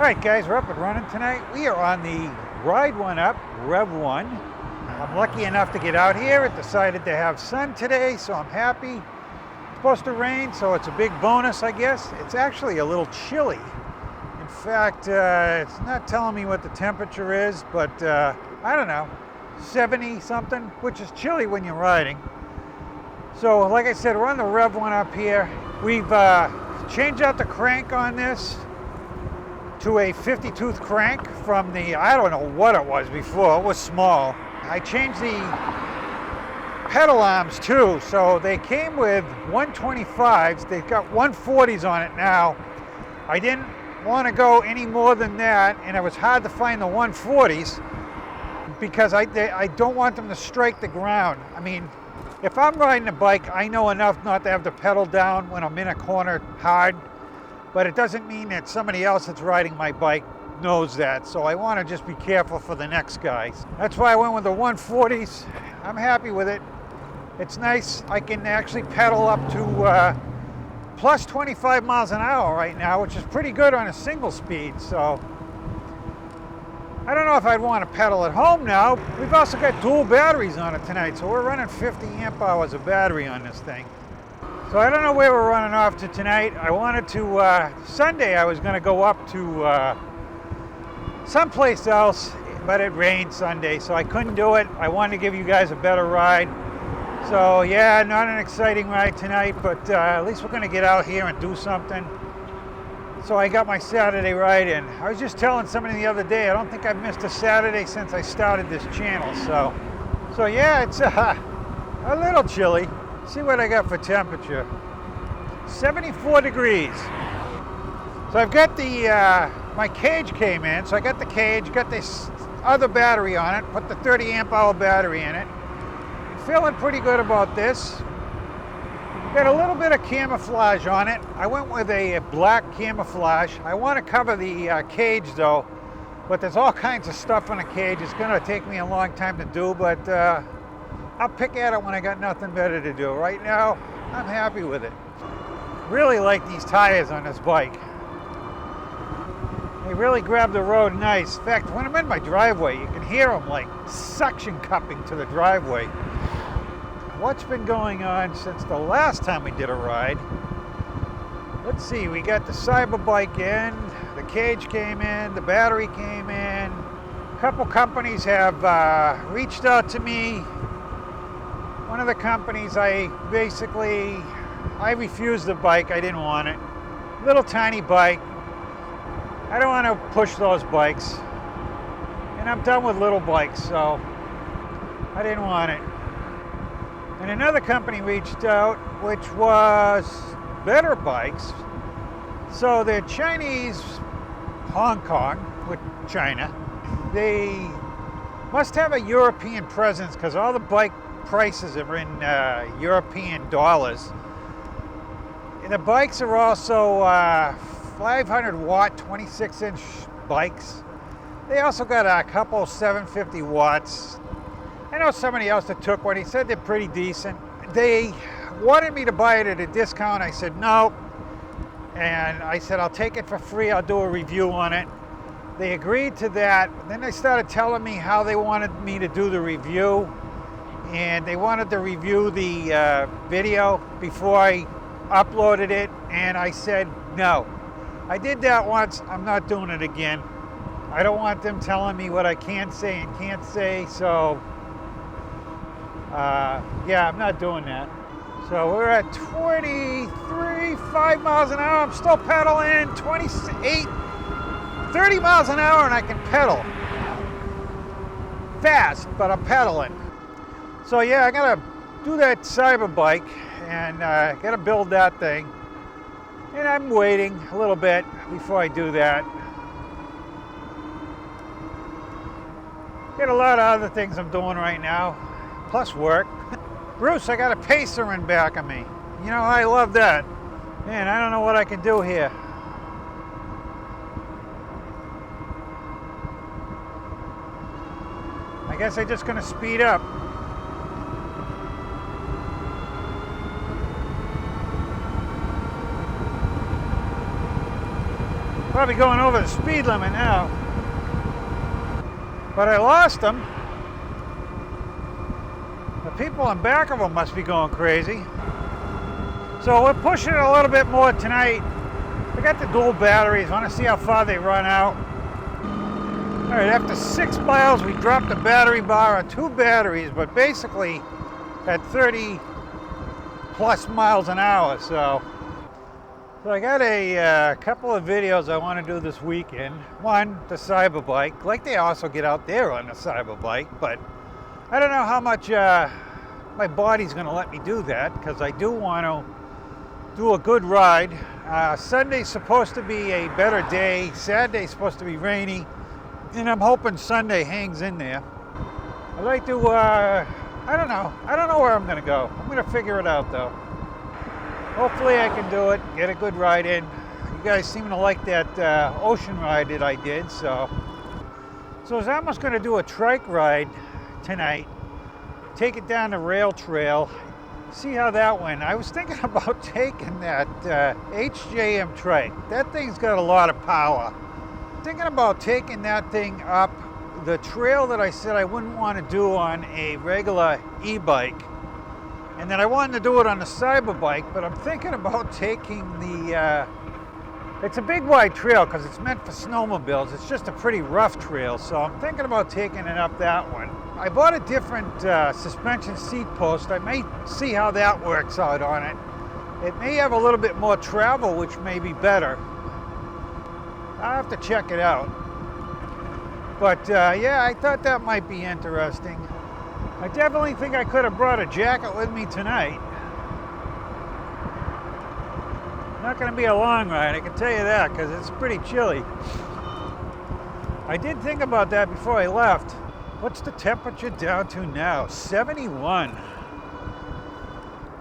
Alright guys, we're up and running tonight. We are on the Ride One Up, REVV-1. I'm lucky enough to get out here. It decided to have sun today, so I'm happy. It's supposed to rain, so it's a big bonus, I guess. It's actually a little chilly. In fact, it's not telling me what the temperature is, but I don't know, 70 something, which is chilly when you're riding. So like I said, we're on the REVV-1 up here. We've changed out the crank on this to a 50-tooth crank from the, I don't know what it was before, it was small. I changed the pedal arms too, so they came with 125s, they've got 140s on it now. I didn't want to go any more than that, and it was hard to find the 140s because I don't want them to strike the ground. I mean, if I'm riding a bike, I know enough not to have the pedal down when I'm in a corner hard. But it doesn't mean that somebody else that's riding my bike knows that. So I want to just be careful for the next guys. That's why I went with the 140s. I'm happy with it. It's nice. I can actually pedal up to plus 25 miles an hour right now, which is pretty good on a single speed. So I don't know if I'd want to pedal at home now. We've also got dual batteries on it tonight. So we're running 50 amp hours of battery on this thing. So I don't know where we're running off to tonight. I wanted to, Sunday I was going to go up to someplace else, but it rained Sunday, so I couldn't do it. I wanted to give you guys a better ride. So yeah, not an exciting ride tonight, but at least we're going to get out here and do something. So I got my Saturday ride in. I was just telling somebody the other day, I don't think I've missed a Saturday since I started this channel. So yeah, it's a little chilly. See what I got for temperature. 74 degrees. So I've got the, my cage came in, so I got the cage, got this other battery on it, put the 30 amp hour battery in it. Feeling pretty good about this. Got a little bit of camouflage on it. I went with a black camouflage. I want to cover the cage though, but there's all kinds of stuff on the cage. It's gonna take me a long time to do, but I'll pick at it when I got nothing better to do. Right now, I'm happy with it. Really like these tires on this bike. They really grab the road nice. In fact, when I'm in my driveway, you can hear them like suction cupping to the driveway. What's been going on since the last time we did a ride? Let's see, we got the cyber bike in, the cage came in, the battery came in. A couple companies have reached out to me. One of the companies, I refused the bike. I didn't want it. Little tiny bike. I don't want to push those bikes. And I'm done with little bikes, so I didn't want it. And another company reached out, which was better bikes. So they're Chinese, Hong Kong, with China. They must have a European presence because all the bike prices are in European dollars. And the bikes are also 500 watt 26-inch bikes. They also got a couple 750 watts. I know somebody else that took one. He said they're pretty decent. They wanted me to buy it at a discount. I said no, and I said I'll take it for free. I'll do a review on it. They agreed to that. Then they started telling me how they wanted me to do the review. And they wanted to review the video before I uploaded it, and I said no. I did that once, I'm not doing it again. I don't want them telling me what I can say and can't say, so yeah, I'm not doing that. So we're at 5 miles an hour. I'm still pedaling 30 miles an hour, and I can pedal fast, but I'm pedaling. So yeah, I gotta do that cyber bike and gotta build that thing. And I'm waiting a little bit before I do that. Got a lot of other things I'm doing right now, plus work. Bruce, I got a pacer in back of me. You know, I love that. Man, I don't know what I can do here. I guess I'm just gonna speed up. Probably going over the speed limit now. But I lost them. The people in back of them must be going crazy. So we're pushing it a little bit more tonight. I got the dual batteries. I want to see how far they run out. All right, after 6 miles, we dropped the battery bar on 2 batteries, but basically at 30 plus miles an hour. So I got a couple of videos I want to do this weekend. One, the cyber bike. Like they also get out there on the cyber bike, but I don't know how much my body's going to let me do that, because I do want to do a good ride. Sunday's supposed to be a better day. Saturday's supposed to be rainy, and I'm hoping Sunday hangs in there. I'd like to, I don't know where I'm going to go. I'm going to figure it out though. Hopefully I can do it, get a good ride in. You guys seem to like that ocean ride that I did, so I was almost going to do a trike ride tonight. Take it down the rail trail, see how that went. I was thinking about taking that HJM trike. That thing's got a lot of power. Thinking about taking that thing up the trail that I said I wouldn't want to do on a regular e-bike. And then I wanted to do it on the cyber bike, but I'm thinking about taking the, it's a big wide trail because it's meant for snowmobiles. It's just a pretty rough trail, so I'm thinking about taking it up that one. I bought a different suspension seat post. I may see how that works out on it. It may have a little bit more travel, which may be better. I'll have to check it out. But yeah, I thought that might be interesting. I definitely think I could have brought a jacket with me tonight. Not going to be a long ride, I can tell you that, because it's pretty chilly. I did think about that before I left. What's the temperature down to now? 71.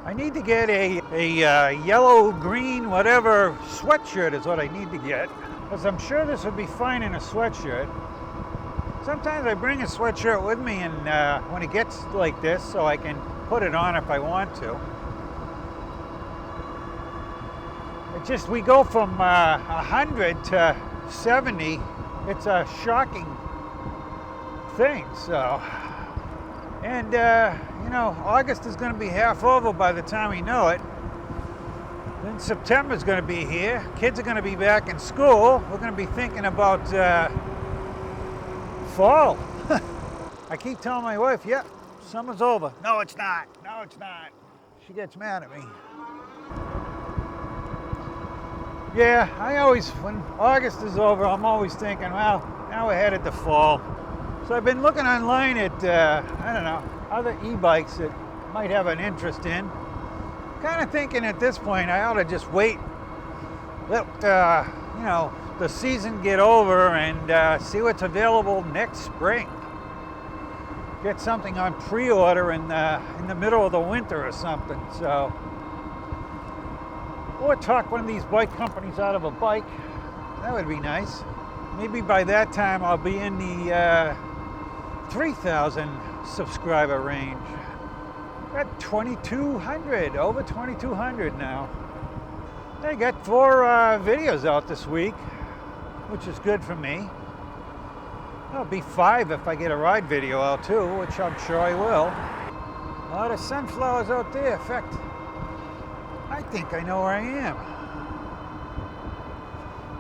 I need to get a yellow, green, whatever sweatshirt is what I need to get, because I'm sure this would be fine in a sweatshirt. Sometimes I bring a sweatshirt with me, and when it gets like this, so I can put it on if I want to. It's just, we go from 100 to 70. It's a shocking thing, so. And, you know, August is going to be half over by the time we know it. Then September's going to be here. Kids are going to be back in school. We're going to be thinking about fall. I keep telling my wife, yep, summer's over. No, it's not. No, it's not. She gets mad at me. Yeah, I always, when August is over, I'm always thinking, well, now we're headed to fall. So I've been looking online at, I don't know, other e-bikes that might have an interest in. Kind of thinking at this point, I ought to just wait, let, you know, the season get over and see what's available next spring. Get something on pre-order in the middle of the winter or something. So, or talk one of these bike companies out of a bike. That would be nice. Maybe by that time I'll be in the 3,000 subscriber range. Got 2,200, over 2,200 now. I got 4 videos out this week, which is good for me. There'll be 5 if I get a ride video out too, which I'm sure I will. A lot of sunflowers out there. In fact, I think I know where I am.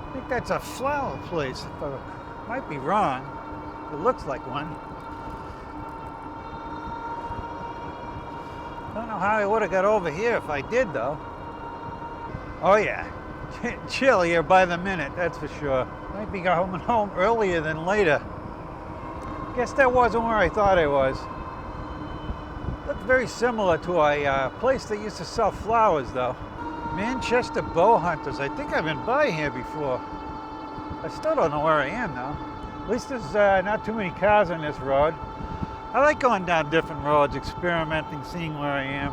I think that's a flower place. I might be wrong. It looks like one. Don't know how I would have got over here if I did though. Oh yeah, chill here by the minute, that's for sure. Might be coming home earlier than later. Guess that wasn't where I thought I was. Looked very similar to a place that used to sell flowers though. Manchester Bow Hunters. I think I've been by here before. I still don't know where I am though. At least there's not too many cars on this road. I like going down different roads, experimenting, seeing where I am.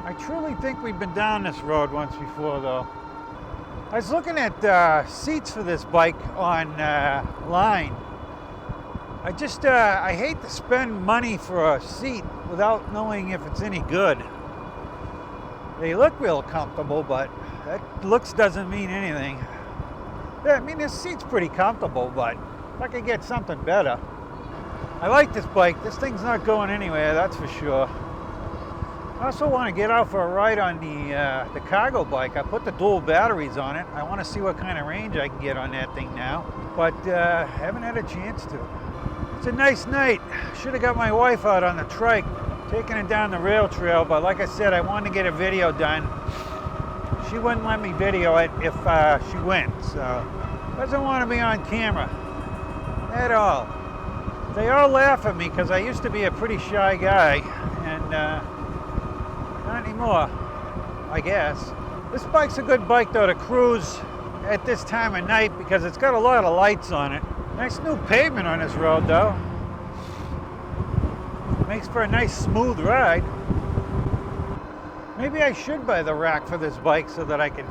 I truly think we've been down this road once before though. I was looking at seats for this bike online. I hate to spend money for a seat without knowing if it's any good. They look real comfortable, but that looks doesn't mean anything. Yeah, I mean, this seat's pretty comfortable, but if I could get something better. I like this bike. This thing's not going anywhere, that's for sure. I also want to get out for a ride on the cargo bike. I put the dual batteries on it. I want to see what kind of range I can get on that thing now, but haven't had a chance to. It's a nice night. Should have got my wife out on the trike, taking it down the rail trail, but like I said, I wanted to get a video done. She wouldn't let me video it if she went, so doesn't want to be on camera at all. They all laugh at me because I used to be a pretty shy guy, and not anymore, I guess. This bike's a good bike though to cruise at this time of night because it's got a lot of lights on it. Nice new pavement on this road though. Makes for a nice smooth ride. Maybe I should buy the rack for this bike so that I can...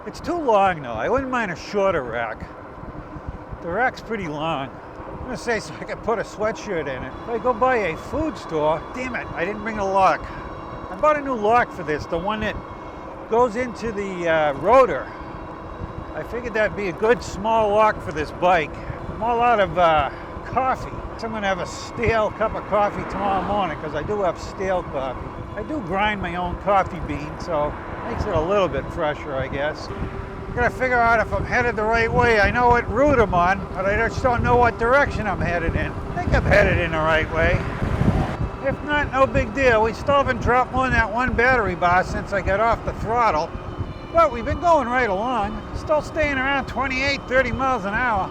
It's too long though. I wouldn't mind a shorter rack. The rack's pretty long. I'm gonna say so I can put a sweatshirt in it. If I go by a food store, damn it, I didn't bring a lock. I bought a new lock for this, the one that goes into the rotor. I figured that'd be a good small lock for this bike. I'm all out of coffee. So I'm gonna have a stale cup of coffee tomorrow morning because I do have stale coffee. I do grind my own coffee bean, so it makes it a little bit fresher, I guess. I'm gonna figure out if I'm headed the right way. I know what route I'm on, but I just don't know what direction I'm headed in. I think I'm headed in the right way. If not, no big deal. We still haven't dropped more than that one battery bar since I got off the throttle. But we've been going right along. Still staying around 28, 30 miles an hour.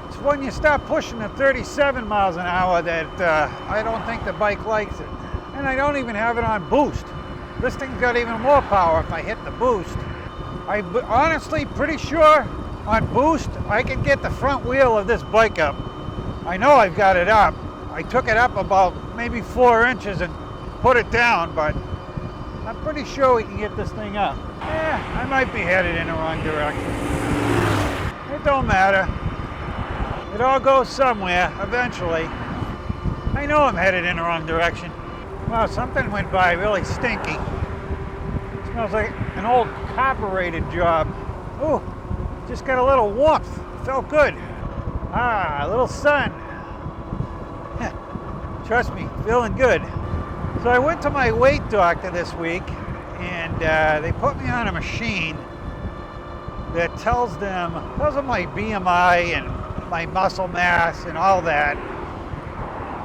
It's when you start pushing to 37 miles an hour that I don't think the bike likes it. And I don't even have it on boost. This thing's got even more power if I hit the boost. I'm honestly pretty sure on boost I can get the front wheel of this bike up. I know I've got it up. I took it up about maybe 4 inches and put it down, but I'm pretty sure we can get this thing up. Yeah, I might be headed in the wrong direction. It don't matter. It all goes somewhere eventually. I know I'm headed in the wrong direction. Wow, something went by really stinky. It smells like an old carbureted job. Ooh, just got a little warmth. Felt good. Ah, a little sun. Trust me, feeling good. So I went to my weight doctor this week, and they put me on a machine that tells them my BMI and my muscle mass and all that.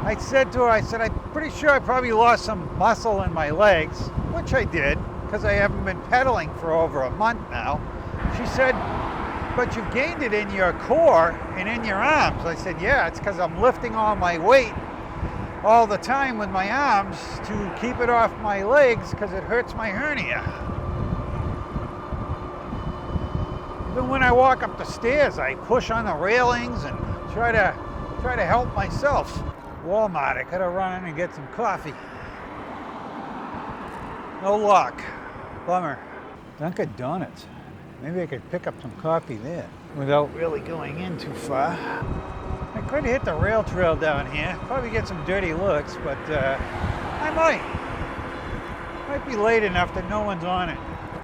I said to her, I'm pretty sure I probably lost some muscle in my legs, which I did, because I haven't been pedaling for over a month now. She said, but you've gained it in your core and in your arms. I said, yeah, it's because I'm lifting all my weight all the time with my arms to keep it off my legs because it hurts my hernia. Even when I walk up the stairs, I push on the railings and try to help myself. Walmart, I could have run in and get some coffee. No luck. Bummer. Dunkin' Donuts. Maybe I could pick up some coffee there without really going in too far. I could hit the rail trail down here. Probably get some dirty looks, but I might. Might be late enough that no one's on it.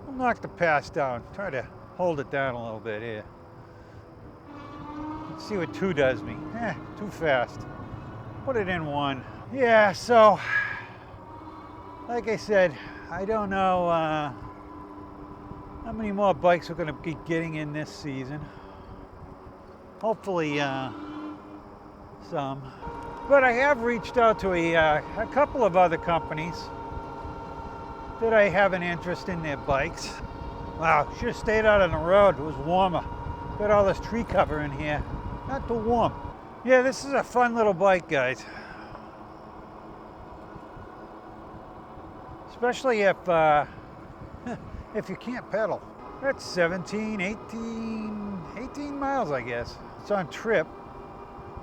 I'll knock the pass down. Try to hold it down a little bit here. Let's see what 2 does me. Too fast. Put it in 1. Yeah, so, like I said, I don't know how many more bikes we're going to be getting in this season. Hopefully some. But I have reached out to a couple of other companies that I have an interest in their bikes. Wow, should have stayed out on the road. It was warmer. Got all this tree cover in here. Not too warm. Yeah, this is a fun little bike, guys. Especially if you can't pedal. That's 17, 18 miles, I guess. It's on trip.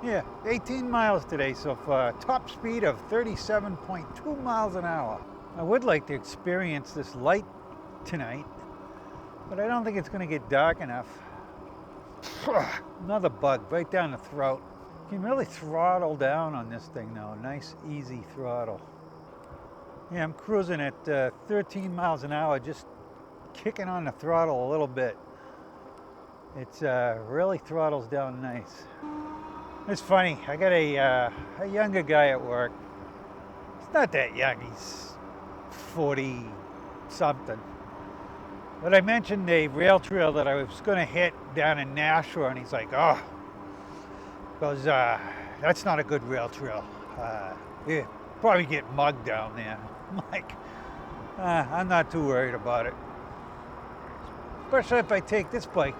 Yeah, 18 miles today so far. Top speed of 37.2 miles an hour. I would like to experience this light tonight, but I don't think it's going to get dark enough. Another bug right down the throat. You can really throttle down on this thing now. Nice, easy throttle. Yeah, I'm cruising at 13 miles an hour, just kicking on the throttle a little bit. It's really throttles down nice. It's funny, I got a younger guy at work. He's not that young, he's 40 something. But I mentioned a rail trail that I was going to hit down in Nashua, and he's like, oh, goes, that's not a good rail trail. You probably get mugged down there. I'm like, I'm not too worried about it. Especially if I take this bike.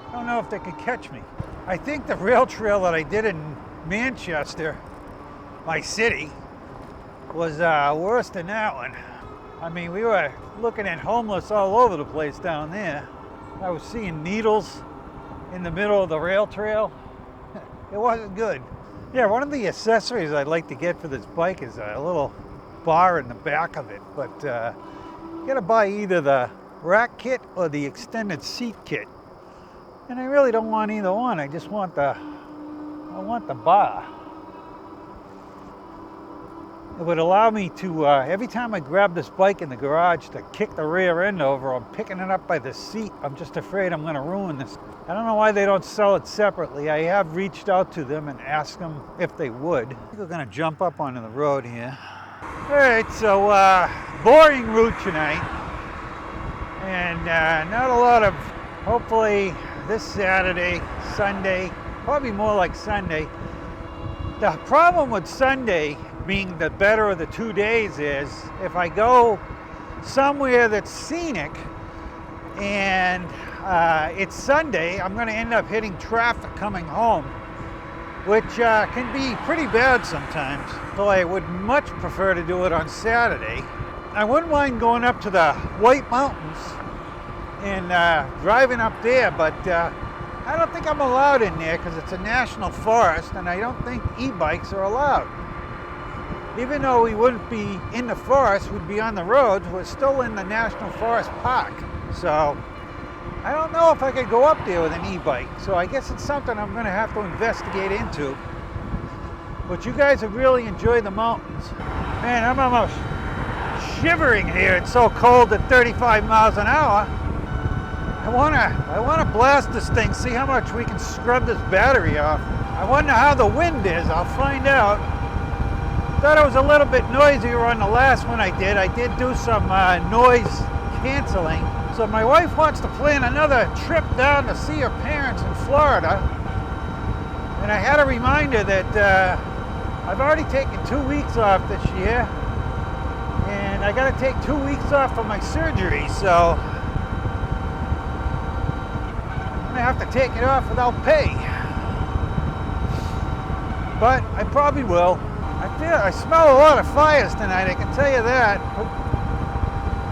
I don't know if they could catch me. I think the rail trail that I did in Manchester, my city, was worse than that one. I mean, we were looking at homeless all over the place down there. I was seeing needles in the middle of the rail trail. It wasn't good. Yeah, one of the accessories I'd like to get for this bike is a little bar in the back of it, but you gotta buy either the rack kit or the extended seat kit. And I really don't want either one. I just want the bar. It would allow me to, every time I grab this bike in the garage to kick the rear end over, I'm picking it up by the seat. I'm just afraid I'm gonna ruin this. I don't know why they don't sell it separately. I have reached out to them and asked them if they would. I think we're gonna jump up onto the road here. All right, so boring route tonight. And not a lot of, hopefully this Saturday, Sunday, probably more like Sunday. The problem with Sunday being the better of the 2 days is if I go somewhere that's scenic and it's Sunday, I'm going to end up hitting traffic coming home, which can be pretty bad sometimes. So I would much prefer to do it on Saturday. I wouldn't mind going up to the White Mountains and driving up there, but I don't think I'm allowed in there because it's a national forest, and I don't think e-bikes are allowed. Even though we wouldn't be in the forest, we'd be on the roads, we're still in the National Forest Park. So I don't know if I could go up there with an e-bike. So I guess it's something I'm going to have to investigate into. But you guys have really enjoyed the mountains. Man, I'm almost shivering here. It's so cold at 35 miles an hour. I wanna blast this thing, see how much we can scrub this battery off. I wonder how the wind is. I'll find out. Thought it was a little bit noisier on the last one I did. I did do some noise canceling. So my wife wants to plan another trip down to see her parents in Florida. And I had to remind her that I've already taken 2 weeks off this year. And I gotta take 2 weeks off for my surgery, so I'm gonna have to take it off without pay. But I probably will. I smell a lot of fires tonight, I can tell you that.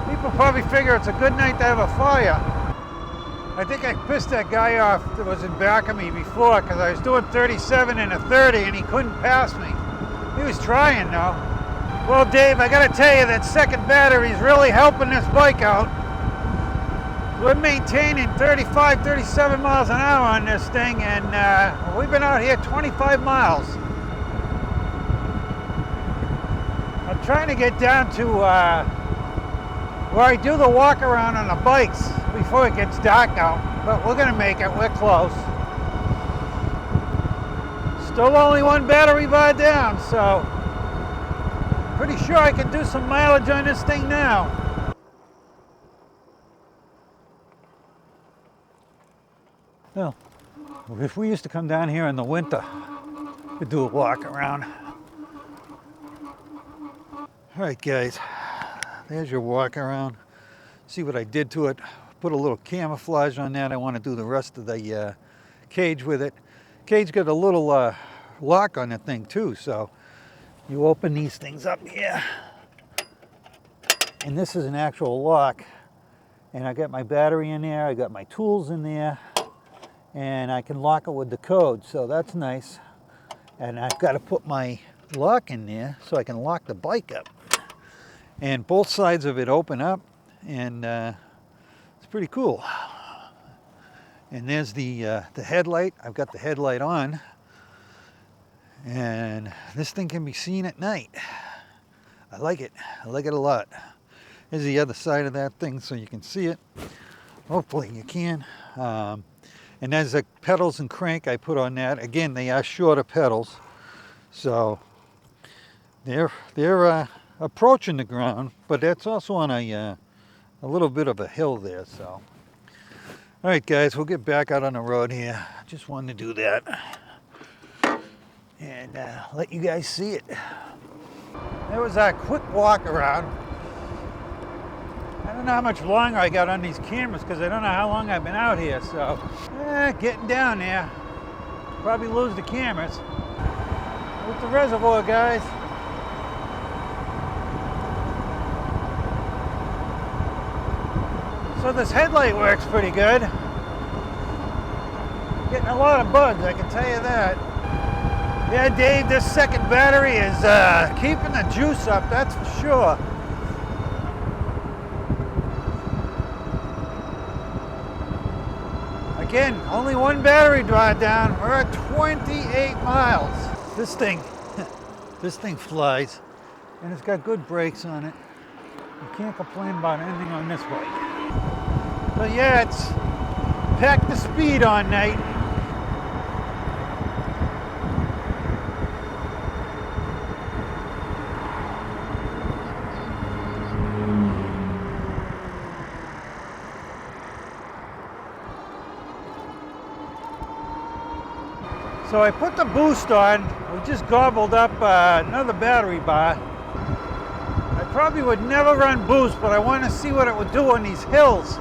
People probably figure it's a good night to have a fire. I think I pissed that guy off that was in back of me before because I was doing 37 and a 30 and he couldn't pass me. He was trying though. Well, Dave, I gotta tell you that second battery is really helping this bike out. We're maintaining 35, 37 miles an hour on this thing, and we've been out here 25 miles. I'm trying to get down to where I do the walk around on the bikes before it gets dark out, but we're gonna make it, we're close. Still only one battery bar down, so pretty sure I can do some mileage on this thing now. Well, if we used to come down here in the winter, we'd do a walk around. All right, guys, there's your walk around. See what I did to it. Put a little camouflage on that. I want to do the rest of the cage with it. Cage got a little lock on the thing too, so you open these things up here. And this is an actual lock. And I got my battery in there, I got my tools in there, and I can lock it with the code, so that's nice. And I've got to put my lock in there so I can lock the bike up. And both sides of it open up, and it's pretty cool. And there's the headlight. I've got the headlight on, and this thing can be seen at night. I like it. I like it a lot. Here's the other side of that thing so you can see it. Hopefully you can. And there's the pedals and crank I put on that. Again, they are shorter pedals, so they're approaching the ground, but that's also on a little bit of a hill there. So, all right, guys, we'll get back out on the road here. Just wanted to do that and let you guys see it. There was a quick walk around. I don't know how much longer I got on these cameras because I don't know how long I've been out here. So, getting down there. Probably lose the cameras. With the reservoir, guys. So this headlight works pretty good. Getting a lot of bugs, I can tell you that. Yeah, Dave, this second battery is keeping the juice up, that's for sure. Again, only one battery drawdown. We're at 28 miles. This thing flies, and it's got good brakes on it. You can't complain about anything on this bike. But yeah, it's packed the speed on night. So I put the boost on. We just gobbled up another battery bar. I probably would never run boost, but I want to see what it would do on these hills.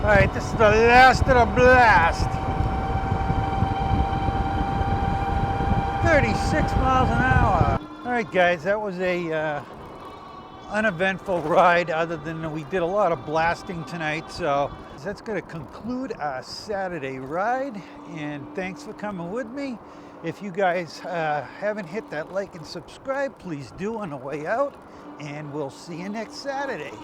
All right, this is the last of the blast. 36 miles an hour. All right, guys, that was a uneventful ride other than we did a lot of blasting tonight. So that's going to conclude our Saturday ride. And thanks for coming with me. If you guys haven't hit that like and subscribe, please do on the way out. And we'll see you next Saturday.